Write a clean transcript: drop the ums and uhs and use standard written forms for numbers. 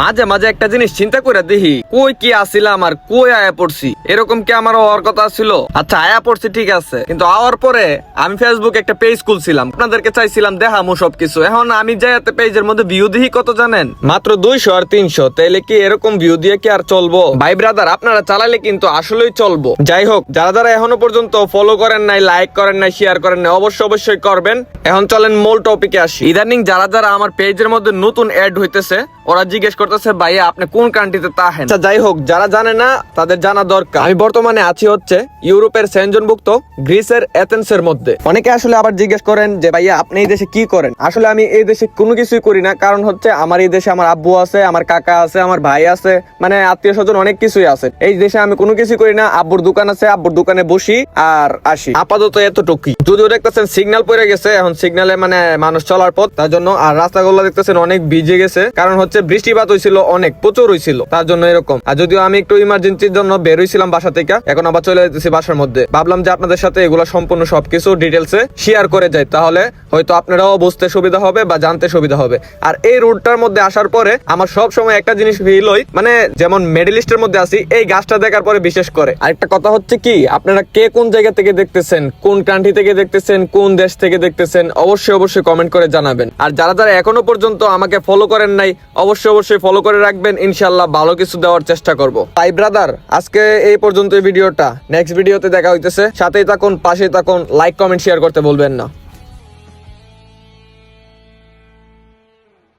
মাঝে মাঝে একটা জিনিস চিন্তা করে দেখি, কই কি আসিলাম আর কই আয়া পড়ছি। এরকম কি আমার হওয়ার কথা ছিল? আচ্ছা, আয়া পড়ছি ঠিক আছে, কিন্তু আওয়ার পরে আমি ফেসবুকে একটা পেজ খুলছিলাম, আপনাদেরকে চাইছিলাম দেখামু সবকিছু। এখন আমি যাইতে পেজের মধ্যে ভিউ দেখি কত জানেন? মাত্র 200 আর 300। তাইলে কি এরকম ভিউ দিয়ে কি আর চলবো? ভাই ব্রাদার, আপনারা চালাইলে কিন্তু আসলেই চলবো। যাই হোক, যারা যারা এখনো পর্যন্ত ফলো করেন নাই, লাইক করেন নাই, শেয়ার করেন নাই, অবশ্যই করবেন। এখন চলেন মূল টপিকে আসি। ইদানিং যারা যারা আমার পেজের মধ্যে নতুন অ্যাড হইতেছে, ওরা জিজ্ঞেস করতেছে ভাইয়া আপনি কোন কান্ট্রিতে তাহেন। আচ্ছা যাই হোক, যারা জানে না তাদের জানা দরকার। আমি বর্তমানে আছি হচ্ছে ইউরোপের সেনজনভুক্ত গ্রিসের এথেন্সের মধ্যে। অনেকে আসলে আবার জিজ্ঞেস করেন যে ভাইয়া আপনি এই দেশে কি করেন। আসলে আমি এই দেশে কোনো কিছুই করি না, কারণ হচ্ছে আমার এই দেশে আমার আব্বু আছে, আমার কাকা আছে, আমার ভাই আছে, মানে আত্মীয় স্বজন অনেক কিছুই আছে। এই দেশে আমি কোনো কিছুই করি না। আব্বুর দোকান আছে, আব্বুর দোকানে বসি আর আসি, আপাতত এতটুকুই। যদিও দেখতেছেন সিগন্যাল পড়ে গেছে, এখন সিগন্যালে মানে মানুষ চলার পথ, তার জন্য। আর রাস্তাগুলো দেখতেছেন অনেক ভিজে গেছে, কারণ হচ্ছে বৃষ্টিপাত হয়েছিল, অনেক প্রচুর হয়েছিল, তার জন্য এরকম। আর যদিও আমি একটু ইমার্জেন্সির জন্য বের হয়েছিলাম বাসা থেকে, এখন আবার চলে যেতেছি বাসার মধ্যে। ভাবলাম যে আপনাদের সাথে এগুলো সম্পূর্ণ সবকিছু ডিটেলসে শেয়ার করে যাই, তাহলে হয়তো আপনারাও বুঝতে সুবিধা হবে বা জানতে সুবিধা হবে। আর এই রুটটার মধ্যে আসার পরে আমার সব সময় একটা জিনিস ফিল হয়, মানে যেমন মিডল ইস্টের মধ্যে আছি, এই গাছটা দেখার পরে বিশেষ করে। আরেকটা কথা হচ্ছে কি, আপনারা কে কোন জায়গা থেকে দেখতেছেন, কোন কান্ট্রি থেকে দেখতেছেন, কোন দেশ থেকে দেখতেছেন, অবশ্যই কমেন্ট করে জানাবেন। আর যারা যারা এখনো পর্যন্ত আমাকে ফলো করেন নাই, অবশ্যই ফলো করে রাখবেন। ইনশাআল্লাহ ভালো কিছু দেওয়ার চেষ্টা করব। ভাই ব্রাদার, আজকে এই পর্যন্ত ভিডিওটা। নেক্সট ভিডিওতে দেখা হইতেছে। সাথেই থাকুন, পাশেই থাকুন, লাইক কমেন্ট শেয়ার করতে ভুলবেন না।